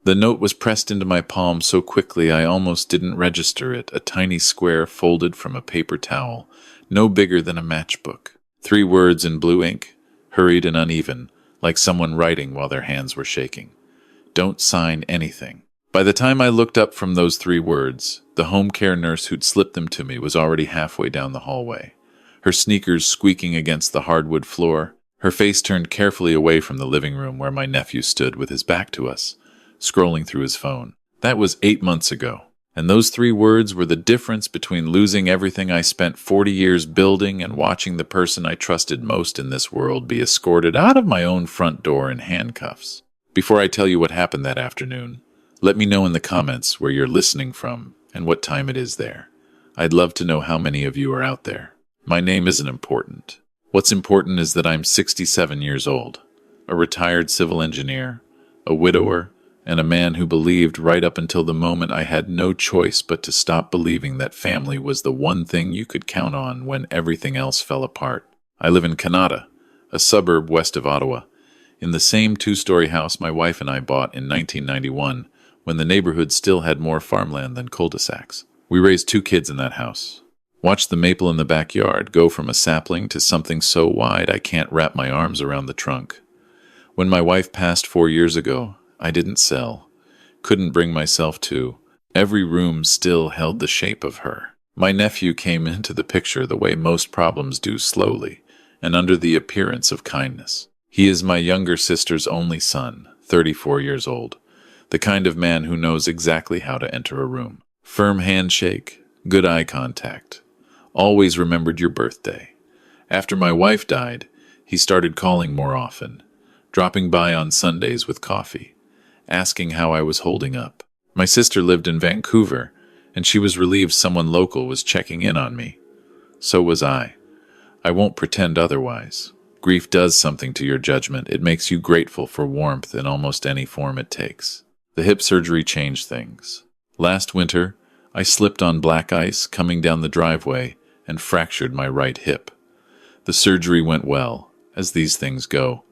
The note was pressed into my palm so quickly I almost didn't register it, a tiny square folded from a paper towel, no bigger than a matchbook. 3 words in blue ink, hurried and uneven, like someone writing while their hands were shaking. Don't sign anything. By the time I looked up from those 3 words, the home care nurse who'd slipped them to me was already halfway down the hallway, her sneakers squeaking against the hardwood floor, her face turned carefully away from the living room where my nephew stood with his back to us, scrolling through his phone. That was 8 months ago, and those 3 words were the difference between losing everything I spent 40 years building and watching the person I trusted most in this world be escorted out of my own front door in handcuffs. Before I tell you what happened that afternoon, let me know in the comments where you're listening from and what time it is there. I'd love to know how many of you are out there. My name isn't important. What's important is that I'm 67 years old, a retired civil engineer, a widower, and a man who believed right up until the moment I had no choice but to stop believing that family was the one thing you could count on when everything else fell apart. I live in Canada, a suburb west of Ottawa, in the same 2-story house my wife and I bought in 1991, when the neighborhood still had more farmland than cul-de-sacs. We raised 2 kids in that house. Watched the maple in the backyard go from a sapling to something so wide I can't wrap my arms around the trunk. When my wife passed 4 years ago, I didn't sell. Couldn't bring myself to. Every room still held the shape of her. My nephew came into the picture the way most problems do, slowly, and under the appearance of kindness. He is my younger sister's only son, 34 years old. The kind of man who knows exactly how to enter a room. Firm handshake, good eye contact. Always remembered your birthday. After my wife died, he started calling more often, dropping by on Sundays with coffee, asking how I was holding up. My sister lived in Vancouver, and she was relieved someone local was checking in on me. So was I. I won't pretend otherwise. Grief does something to your judgment. It makes you grateful for warmth in almost any form it takes. The hip surgery changed things. Last winter, I slipped on black ice coming down the driveway and fractured my right hip. The surgery went well, as these things go,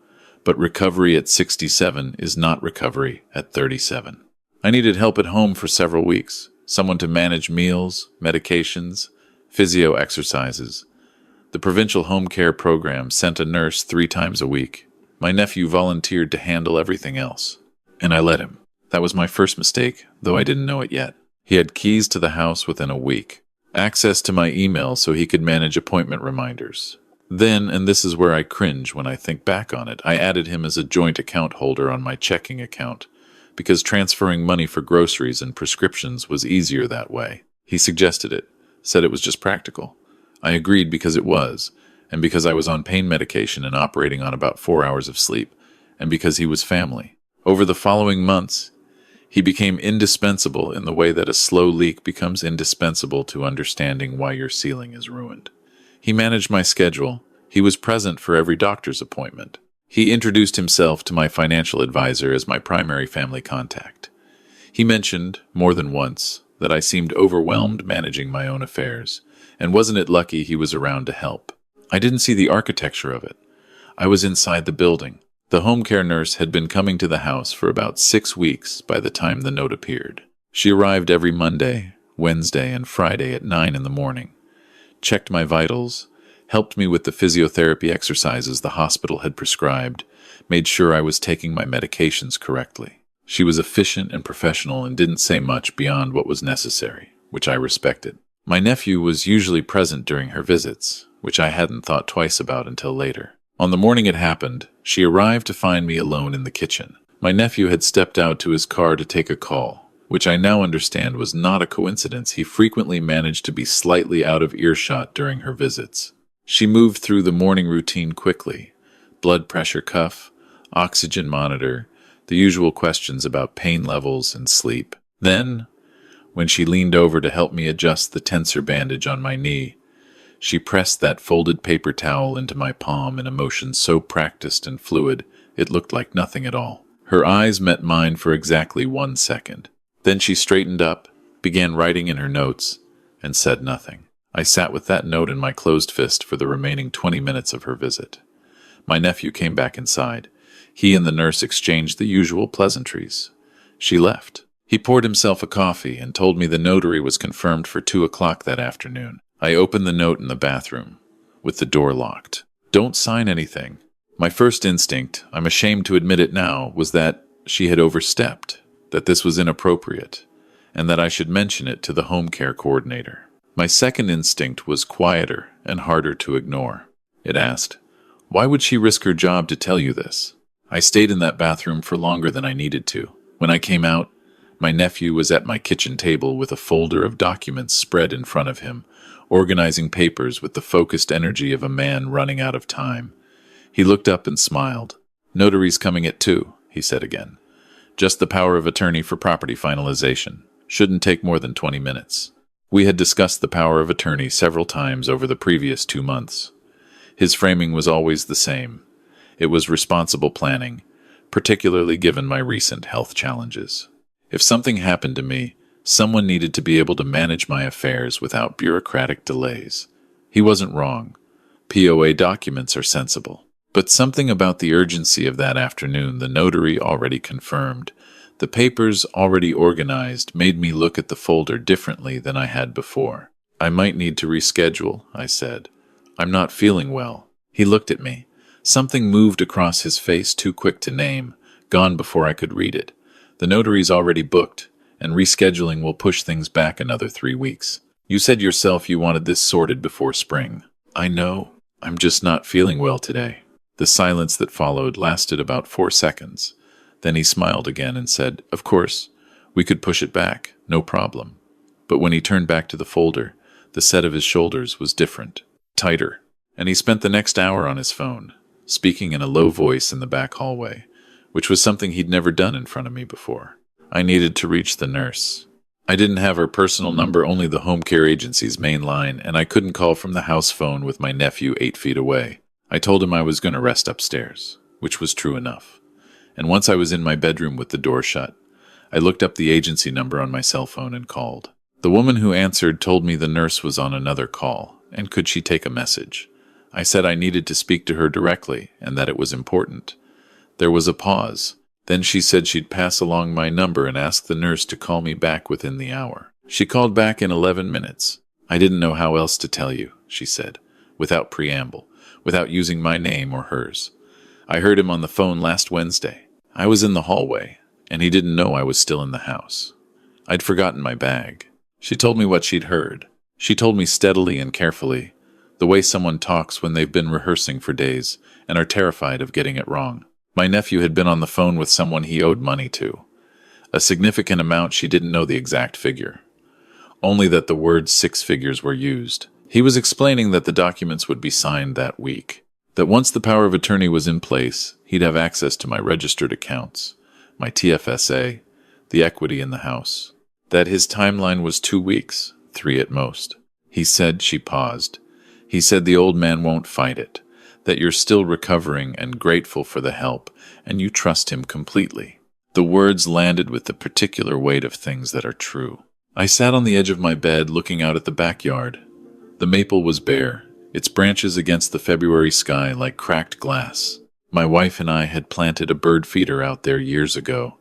but recovery at 67 is not recovery at 37. I needed help at home for several weeks, someone to manage meals, medications, physio exercises. The provincial home care program sent a nurse 3 times a week. My nephew volunteered to handle everything else, and I let him. That was my first mistake, though I didn't know it yet. He had keys to the house within a week, access to my email so he could manage appointment reminders. Then, and this is where I cringe when I think back on it, I added him as a joint account holder on my checking account, because transferring money for groceries and prescriptions was easier that way. He suggested it, said it was just practical. I agreed because it was, and because I was on pain medication and operating on about 4 hours of sleep, and because he was family. Over the following months, he became indispensable in the way that a slow leak becomes indispensable to understanding why your ceiling is ruined. He managed my schedule. He was present for every doctor's appointment. He introduced himself to my financial advisor as my primary family contact. He mentioned, more than once, that I seemed overwhelmed managing my own affairs, and wasn't it lucky he was around to help? I didn't see the architecture of it. I was inside the building. The home care nurse had been coming to the house for about 6 weeks by the time the note appeared. She arrived every Monday, Wednesday, and Friday at 9 in the morning, checked my vitals, helped me with the physiotherapy exercises the hospital had prescribed, made sure I was taking my medications correctly. She was efficient and professional and didn't say much beyond what was necessary, which I respected. My nephew was usually present during her visits, which I hadn't thought twice about until later. On the morning it happened, she arrived to find me alone in the kitchen. My nephew had stepped out to his car to take a call, which I now understand was not a coincidence. He frequently managed to be slightly out of earshot during her visits. She moved through the morning routine quickly. Blood pressure cuff, oxygen monitor, the usual questions about pain levels and sleep. Then, when she leaned over to help me adjust the tensor bandage on my knee, she pressed that folded paper towel into my palm in a motion so practiced and fluid it looked like nothing at all. Her eyes met mine for exactly 1 second. Then she straightened up, began writing in her notes, and said nothing. I sat with that note in my closed fist for the remaining 20 minutes of her visit. My nephew came back inside. He and the nurse exchanged the usual pleasantries. She left. He poured himself a coffee and told me the notary was confirmed for 2 o'clock that afternoon. I opened the note in the bathroom, with the door locked. Don't sign anything. My first instinct, I'm ashamed to admit it now, was that she had overstepped, that this was inappropriate, and that I should mention it to the home care coordinator. My second instinct was quieter and harder to ignore. It asked, why would she risk her job to tell you this? I stayed in that bathroom for longer than I needed to. When I came out, my nephew was at my kitchen table with a folder of documents spread in front of him, organizing papers with the focused energy of a man running out of time. He looked up and smiled. Notary's coming at 2, he said again. Just the power of attorney for property finalization. Shouldn't take more than 20 minutes. We had discussed the power of attorney several times over the previous 2 months. His framing was always the same. It was responsible planning, particularly given my recent health challenges. If something happened to me, someone needed to be able to manage my affairs without bureaucratic delays. He wasn't wrong. POA documents are sensible. But something about the urgency of that afternoon, the notary already confirmed, the papers already organized, made me look at the folder differently than I had before. I might need to reschedule, I said. I'm not feeling well. He looked at me. Something moved across his face too quick to name, gone before I could read it. The notary's already booked, and rescheduling will push things back another 3 weeks. You said yourself you wanted this sorted before spring. I know. I'm just not feeling well today. The silence that followed lasted about 4 seconds. Then he smiled again and said, of course, we could push it back, no problem. But when he turned back to the folder, the set of his shoulders was different, tighter, and he spent the next hour on his phone, speaking in a low voice in the back hallway, which was something he'd never done in front of me before. I needed to reach the nurse. I didn't have her personal number, only the home care agency's main line, and I couldn't call from the house phone with my nephew 8 feet away. I told him I was going to rest upstairs, which was true enough. And once I was in my bedroom with the door shut, I looked up the agency number on my cell phone and called. The woman who answered told me the nurse was on another call, and could she take a message? I said I needed to speak to her directly, and that it was important. There was a pause. Then she said she'd pass along my number and ask the nurse to call me back within the hour. She called back in 11 minutes. I didn't know how else to tell you, she said, without preamble, without using my name or hers. I heard him on the phone last Wednesday. I was in the hallway, and he didn't know I was still in the house. I'd forgotten my bag. She told me what she'd heard. She told me steadily and carefully, the way someone talks when they've been rehearsing for days and are terrified of getting it wrong. My nephew had been on the phone with someone he owed money to. A significant amount, she didn't know the exact figure. Only that the words 6 figures were used. He was explaining that the documents would be signed that week. That once the power of attorney was in place, he'd have access to my registered accounts, my TFSA, the equity in the house. That his timeline was 2 weeks, 3 at most. He said, she paused. He said the old man won't fight it, that you're still recovering and grateful for the help, and you trust him completely. The words landed with the particular weight of things that are true. I sat on the edge of my bed looking out at the backyard. The maple was bare, its branches against the February sky like cracked glass. My wife and I had planted a bird feeder out there years ago,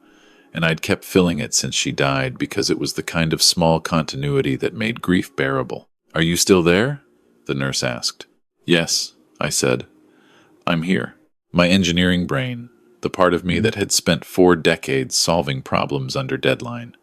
and I'd kept filling it since she died because it was the kind of small continuity that made grief bearable. Are you still there? The nurse asked. Yes, I said. I'm here. My engineering brain, the part of me that had spent 4 decades solving problems under deadline,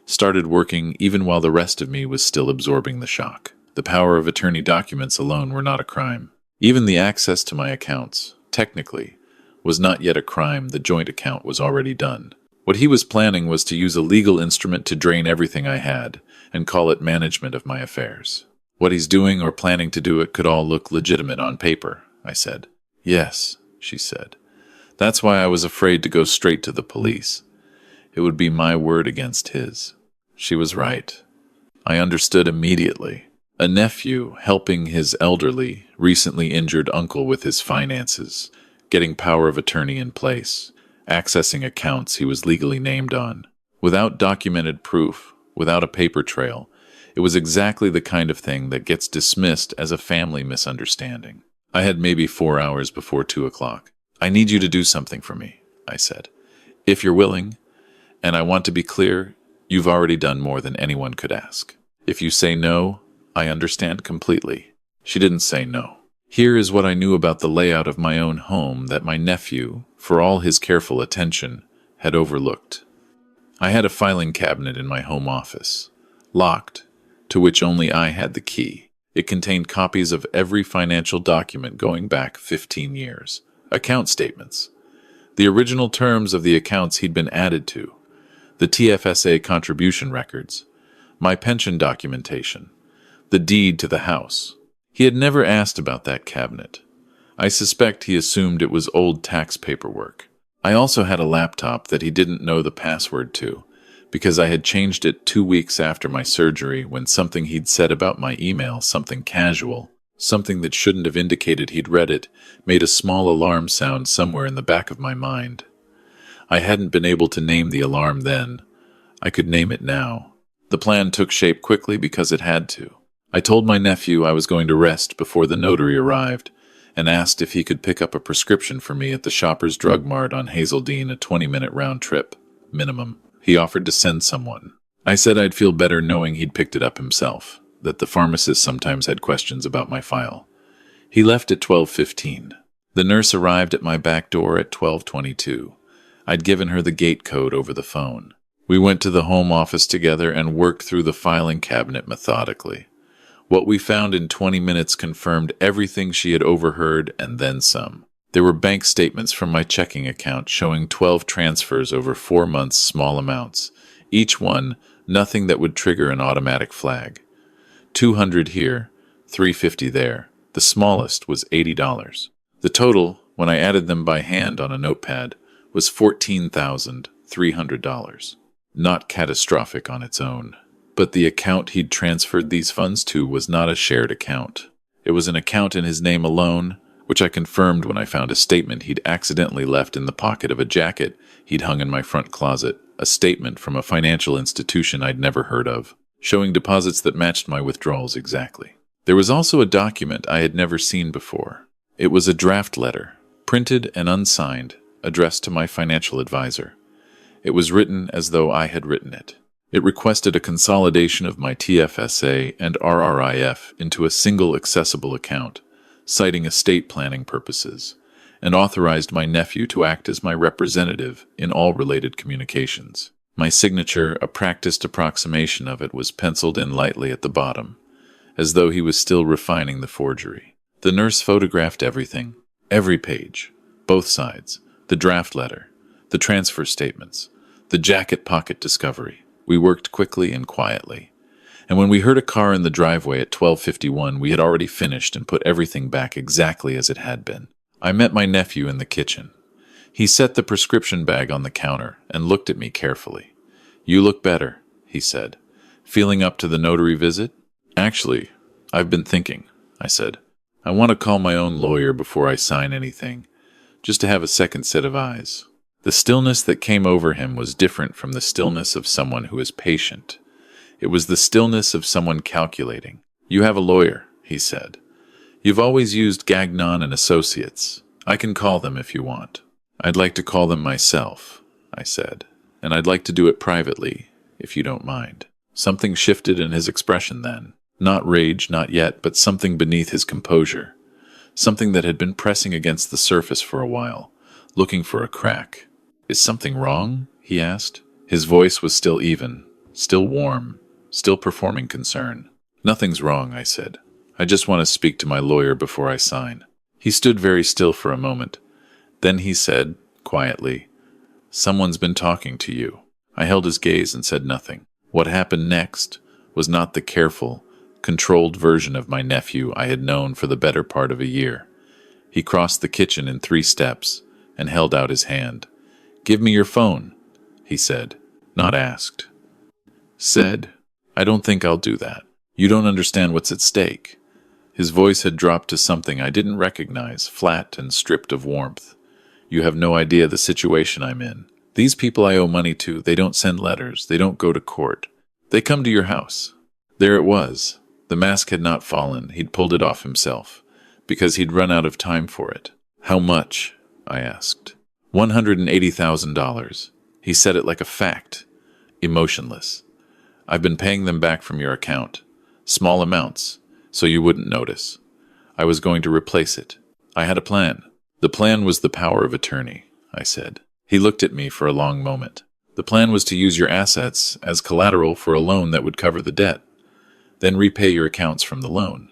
started working even while the rest of me was still absorbing the shock. The power of attorney documents alone were not a crime. Even the access to my accounts, technically, was not yet a crime. The joint account was already done. What he was planning was to use a legal instrument to drain everything I had and call it management of my affairs. What he's doing or planning to do, it could all look legitimate on paper, I said. Yes, she said. That's why I was afraid to go straight to the police. It would be my word against his. She was right. I understood immediately. A nephew helping his elderly, recently injured uncle with his finances, getting power of attorney in place, accessing accounts he was legally named on. Without documented proof, without a paper trail, it was exactly the kind of thing that gets dismissed as a family misunderstanding. I had maybe 4 hours before 2 o'clock. I need you to do something for me, I said. If you're willing, And I want to be clear, you've already done more than anyone could ask. If you say no, I understand completely. She didn't say no. Here is what I knew about the layout of my own home that my nephew, for all his careful attention, had overlooked. I had a filing cabinet in my home office, locked, to which only I had the key. It contained copies of every financial document going back 15 years, account statements, the original terms of the accounts he'd been added to, the TFSA contribution records, my pension documentation, the deed to the house. He had never asked about that cabinet. I suspect he assumed it was old tax paperwork. I also had a laptop that he didn't know the password to, because I had changed it 2 weeks after my surgery when something he'd said about my email, something casual, something that shouldn't have indicated he'd read it, made a small alarm sound somewhere in the back of my mind. I hadn't been able to name the alarm then. I could name it now. The plan took shape quickly because it had to. I told my nephew I was going to rest before the notary arrived, and asked if he could pick up a prescription for me at the Shoppers Drug Mart on Hazeldean, a 20-minute round trip, minimum. He offered to send someone. I said I'd feel better knowing he'd picked it up himself, that the pharmacist sometimes had questions about my file. He left at 12:15. The nurse arrived at my back door at 12:22. I'd given her the gate code over the phone. We went to the home office together and worked through the filing cabinet methodically. What we found in 20 minutes confirmed everything she had overheard and then some. There were bank statements from my checking account showing 12 transfers over 4 months, small amounts. Each one, nothing that would trigger an automatic flag. 200 here, 350 there. The smallest was $80. The total, when I added them by hand on a notepad, was $14,300. Not catastrophic on its own. But the account he'd transferred these funds to was not a shared account. It was an account in his name alone, which I confirmed when I found a statement he'd accidentally left in the pocket of a jacket he'd hung in my front closet, a statement from a financial institution I'd never heard of, showing deposits that matched my withdrawals exactly. There was also a document I had never seen before. It was a draft letter, printed and unsigned, addressed to my financial advisor. It was written as though I had written it. It requested a consolidation of my TFSA and RRIF into a single accessible account, citing estate planning purposes, and authorized my nephew to act as my representative in all related communications. My signature, a practiced approximation of it, was penciled in lightly at the bottom, as though he was still refining the forgery. The nurse photographed everything, every page, both sides, the draft letter, the transfer statements, the jacket pocket discovery. We worked quickly and quietly, and when we heard a car in the driveway at 12:51, we had already finished and put everything back exactly as it had been. I met my nephew in the kitchen. He set the prescription bag on the counter and looked at me carefully. "You look better," he said. "Feeling up to the notary visit?" "Actually, I've been thinking," I said. "I want to call my own lawyer before I sign anything, just to have a second set of eyes." The stillness that came over him was different from the stillness of someone who is patient. It was the stillness of someone calculating. "You have a lawyer," he said. "You've always used Gagnon and Associates. I can call them if you want." "I'd like to call them myself," I said, "and I'd like to do it privately, if you don't mind." Something shifted in his expression then. Not rage, not yet, but something beneath his composure. Something that had been pressing against the surface for a while, looking for a crack. "Is something wrong?" he asked. His voice was still even, still warm, still performing concern. "Nothing's wrong," I said. "I just want to speak to my lawyer before I sign." He stood very still for a moment. Then he said, quietly, "Someone's been talking to you." I held his gaze and said nothing. What happened next was not the careful, controlled version of my nephew I had known for the better part of a year. He crossed the kitchen in 3 steps and held out his hand. "Give me your phone," he said, not asked. Said, "I don't think I'll do that. You don't understand what's at stake." His voice had dropped to something I didn't recognize, flat and stripped of warmth. "You have no idea the situation I'm in. These people I owe money to, they don't send letters, they don't go to court. They come to your house." There it was. The mask had not fallen, he'd pulled it off himself, because he'd run out of time for it. "How much?" I asked. $180,000. He said it like a fact, emotionless. "I've been paying them back from your account. Small amounts, so you wouldn't notice. I was going to replace it. I had a plan." "The plan was the power of attorney," I said. He looked at me for a long moment. "The plan was to use your assets as collateral for a loan that would cover the debt, then repay your accounts from the loan.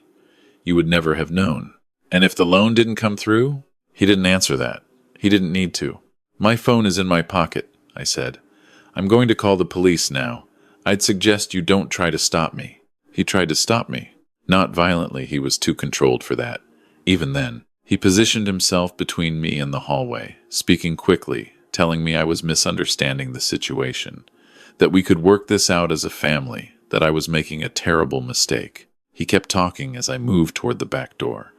You would never have known. And if the loan didn't come through?" He didn't answer that. He didn't need to. "My phone is in my pocket," I said. "I'm going to call the police now. I'd suggest you don't try to stop me." He tried to stop me. Not violently, he was too controlled for that. Even then, he positioned himself between me and the hallway, speaking quickly, telling me I was misunderstanding the situation, that we could work this out as a family, that I was making a terrible mistake. He kept talking as I moved toward the back door,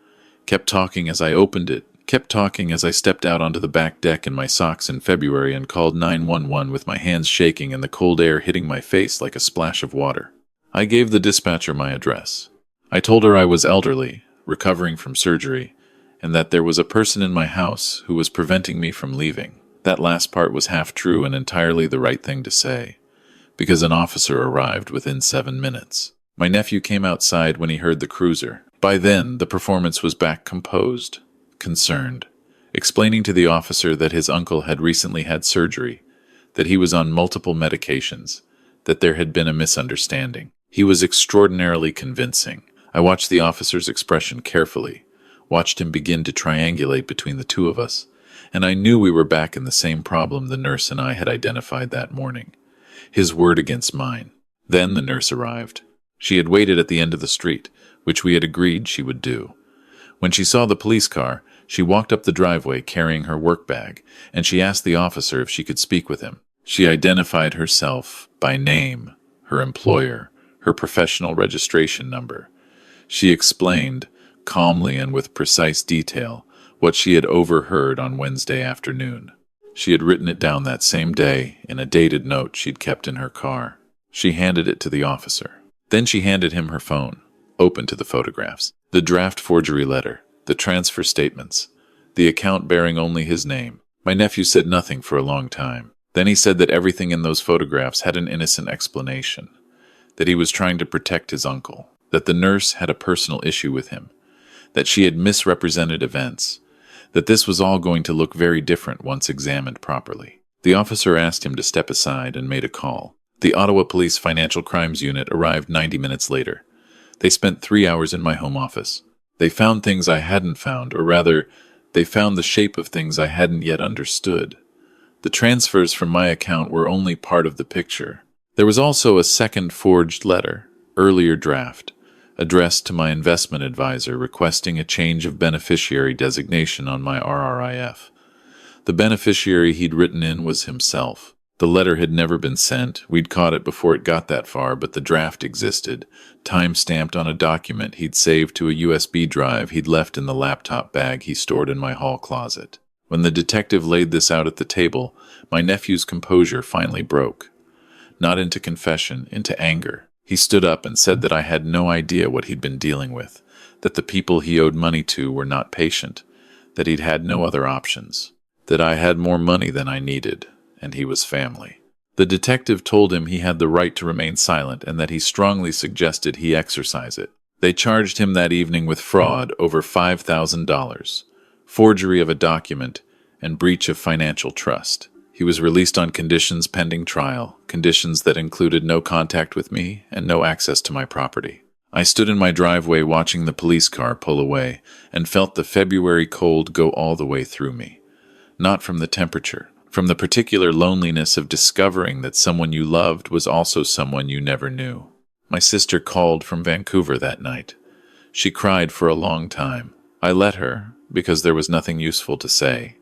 kept talking as I opened it, kept talking as I stepped out onto the back deck in my socks in February and called 911 with my hands shaking and the cold air hitting my face like a splash of water. I gave the dispatcher my address. I told her I was elderly, recovering from surgery, and that there was a person in my house who was preventing me from leaving. That last part was half true and entirely the right thing to say, because an officer arrived within 7 minutes. My nephew came outside when he heard the cruiser. By then, the performance was back composed, concerned, explaining to the officer that his uncle had recently had surgery, that he was on multiple medications, that there had been a misunderstanding. He was extraordinarily convincing. I watched the officer's expression carefully, watched him begin to triangulate between the two of us, and I knew we were back in the same problem the nurse and I had identified that morning. His word against mine. Then the nurse arrived. She had waited at the end of the street, which we had agreed she would do. When she saw the police car, she walked up the driveway carrying her work bag, and she asked the officer if she could speak with him. She identified herself by name, her employer, her professional registration number. She explained, calmly and with precise detail, what she had overheard on Wednesday afternoon. She had written it down that same day in a dated note she'd kept in her car. She handed it to the officer. Then she handed him her phone, open to the photographs, the draft forgery letter, the transfer statements, the account bearing only his name. My nephew said nothing for a long time. Then he said that everything in those photographs had an innocent explanation, that he was trying to protect his uncle, that the nurse had a personal issue with him, that she had misrepresented events, that this was all going to look very different once examined properly. The officer asked him to step aside and made a call. The Ottawa Police Financial Crimes Unit arrived 90 minutes later. They spent 3 hours in my home office. They found things I hadn't found, or rather, they found the shape of things I hadn't yet understood. The transfers from my account were only part of the picture. There was also a second forged letter, earlier draft, addressed to my investment advisor requesting a change of beneficiary designation on my RRIF. The beneficiary he'd written in was himself. The letter had never been sent. We'd caught it before it got that far, but the draft existed, time-stamped on a document he'd saved to a USB drive he'd left in the laptop bag he stored in my hall closet. When the detective laid this out at the table, my nephew's composure finally broke. Not into confession, into anger. He stood up and said that I had no idea what he'd been dealing with, that the people he owed money to were not patient, that he'd had no other options, that I had more money than I needed, and he was family. The detective told him he had the right to remain silent and that he strongly suggested he exercise it. They charged him that evening with fraud over $5,000, forgery of a document, and breach of financial trust. He was released on conditions pending trial, conditions that included no contact with me and no access to my property. I stood in my driveway watching the police car pull away and felt the February cold go all the way through me. Not from the temperature, from the particular loneliness of discovering that someone you loved was also someone you never knew. My sister called from Vancouver that night. She cried for a long time. I let her, because there was nothing useful to say,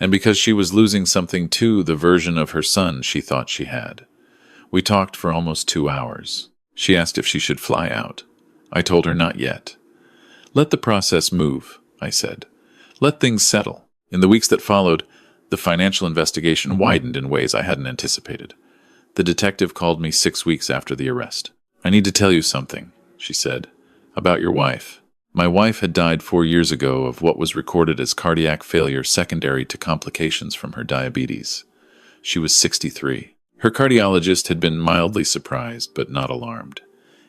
and because she was losing something too, the version of her son she thought she had. We talked for almost 2 hours. She asked if she should fly out. I told her not yet. Let the process move, I said. Let things settle. In the weeks that followed, the financial investigation widened in ways I hadn't anticipated. The detective called me 6 weeks after the arrest. I need to tell you something, she said, about your wife. My wife had died 4 years ago of what was recorded as cardiac failure secondary to complications from her diabetes. She was 63. Her cardiologist had been mildly surprised, but not alarmed.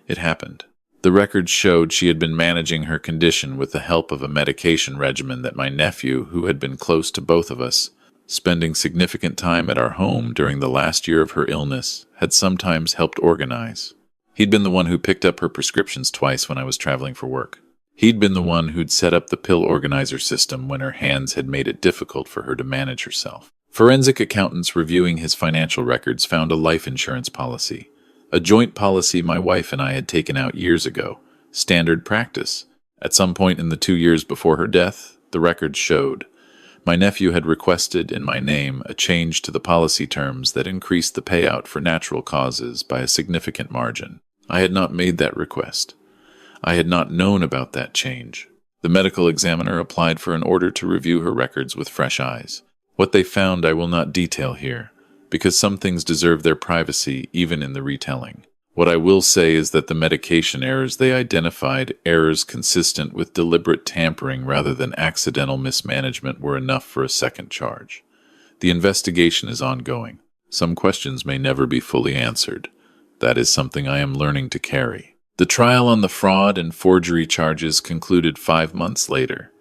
It happened. The records showed she had been managing her condition with the help of a medication regimen that my nephew, who had been close to both of us, spending significant time at our home during the last year of her illness, had sometimes helped organize. He'd been the one who picked up her prescriptions twice when I was traveling for work. He'd been the one who'd set up the pill organizer system when her hands had made it difficult for her to manage herself. Forensic accountants reviewing his financial records found a life insurance policy, a joint policy my wife and I had taken out years ago, standard practice. At some point in the 2 years before her death, the records showed, my nephew had requested in my name a change to the policy terms that increased the payout for natural causes by a significant margin. I had not made that request. I had not known about that change. The medical examiner applied for an order to review her records with fresh eyes. What they found I will not detail here, because some things deserve their privacy even in the retelling. What I will say is that the medication errors they identified, errors consistent with deliberate tampering rather than accidental mismanagement, were enough for a second charge. The investigation is ongoing. Some questions may never be fully answered. That is something I am learning to carry. The trial on the fraud and forgery charges concluded 5 months later.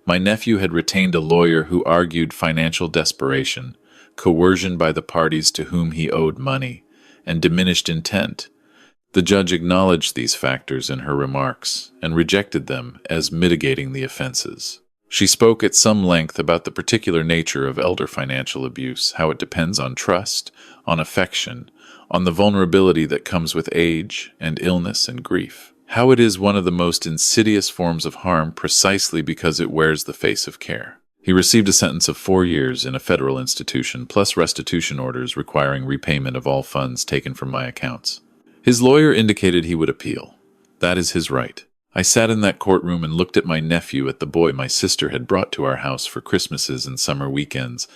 My nephew had retained a lawyer who argued financial desperation, coercion by the parties to whom he owed money, and diminished intent. The judge acknowledged these factors in her remarks and rejected them as mitigating the offenses. She spoke at some length about the particular nature of elder financial abuse, how it depends on trust, on affection, on the vulnerability that comes with age and illness and grief. How it is one of the most insidious forms of harm precisely because it wears the face of care. He received a sentence of 4 years in a federal institution, plus restitution orders requiring repayment of all funds taken from my accounts. His lawyer indicated he would appeal. That is his right. I sat in that courtroom and looked at my nephew, at the boy my sister had brought to our house for Christmases and summer weekends,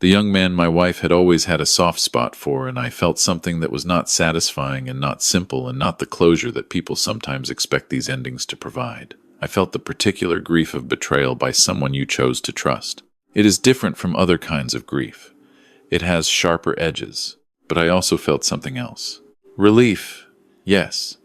the young man my wife had always had a soft spot for, and I felt something that was not satisfying and not simple and not the closure that people sometimes expect these endings to provide. I felt the particular grief of betrayal by someone you chose to trust. It is different from other kinds of grief. It has sharper edges, but I also felt something else. Relief, yes,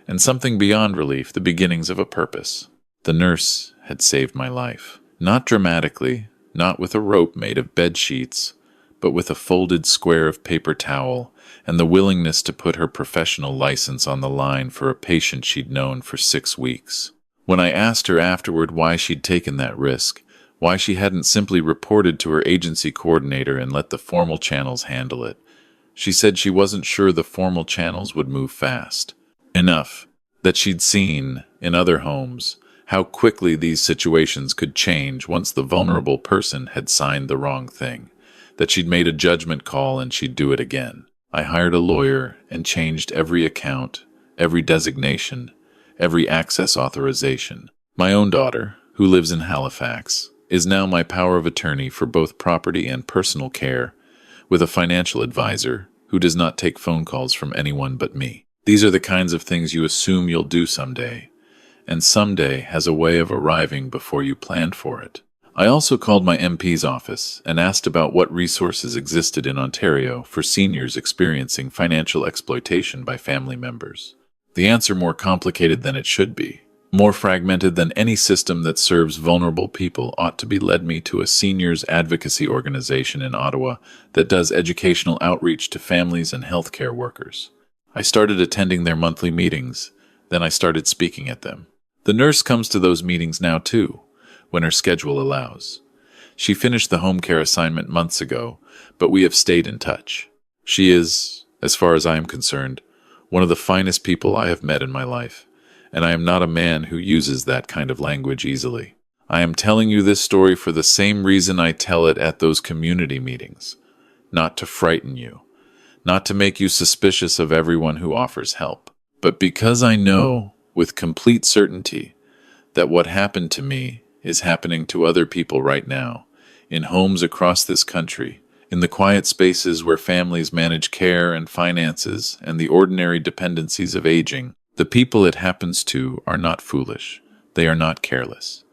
and something beyond relief, the beginnings of a purpose. The nurse had saved my life. Not dramatically, not with a rope made of bed sheets, but with a folded square of paper towel and the willingness to put her professional license on the line for a patient she'd known for 6 weeks. When I asked her afterward why she'd taken that risk, why she hadn't simply reported to her agency coordinator and let the formal channels handle it, she said she wasn't sure the formal channels would move fast enough, that she'd seen, in other homes, how quickly these situations could change once the vulnerable person had signed the wrong thing, that she'd made a judgment call and she'd do it again. I hired a lawyer and changed every account, every designation, every access authorization. My own daughter, who lives in Halifax, is now my power of attorney for both property and personal care, with a financial advisor who does not take phone calls from anyone but me. These are the kinds of things you assume you'll do someday, and someday has a way of arriving before you planned for it. I also called my MP's office and asked about what resources existed in Ontario for seniors experiencing financial exploitation by family members. The answer more complicated than it should be, more fragmented than any system that serves vulnerable people, ought to be led me to a seniors advocacy organization in Ottawa that does educational outreach to families and healthcare workers. I started attending their monthly meetings, then I started speaking at them. The nurse comes to those meetings now too, when her schedule allows. She finished the home care assignment months ago, but we have stayed in touch. She is, as far as I am concerned, one of the finest people I have met in my life, and I am not a man who uses that kind of language easily. I am telling you this story for the same reason I tell it at those community meetings, not to frighten you, not to make you suspicious of everyone who offers help, but because I know with complete certainty that what happened to me is happening to other people right now, in homes across this country, in the quiet spaces where families manage care and finances and the ordinary dependencies of aging. The people it happens to are not foolish. They are not careless.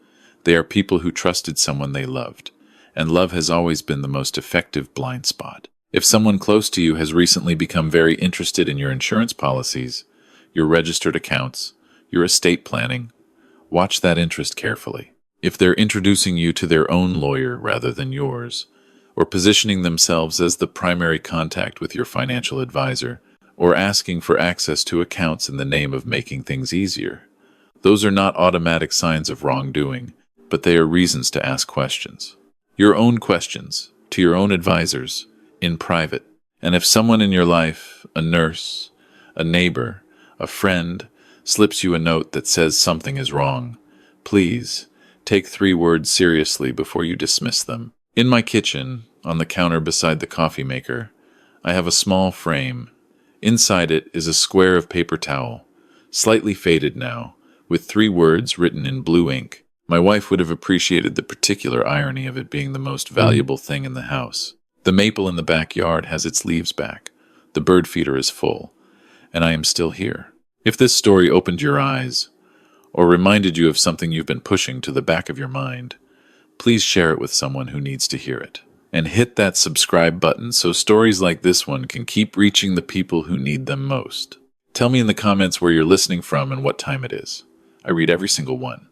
They are people who trusted someone they loved, and love has always been the most effective blind spot. If someone close to you has recently become very interested in your insurance policies, your registered accounts, your estate planning, watch that interest carefully. If they're introducing you to their own lawyer rather than yours, or positioning themselves as the primary contact with your financial advisor, or asking for access to accounts in the name of making things easier, those are not automatic signs of wrongdoing, but they are reasons to ask questions. Your own questions, to your own advisors, in private. And if someone in your life, a nurse, a neighbor, a friend, slips you a note that says something is wrong, please take 3 words seriously before you dismiss them. In my kitchen, on the counter beside the coffee maker, I have a small frame. Inside it is a square of paper towel, slightly faded now, with 3 words written in blue ink. My wife would have appreciated the particular irony of it being the most valuable thing in the house. The maple in the backyard has its leaves back. The bird feeder is full, and I am still here. If this story opened your eyes, or reminded you of something you've been pushing to the back of your mind, please share it with someone who needs to hear it. And hit that subscribe button so stories like this one can keep reaching the people who need them most. Tell me in the comments where you're listening from and what time it is. I read every single one.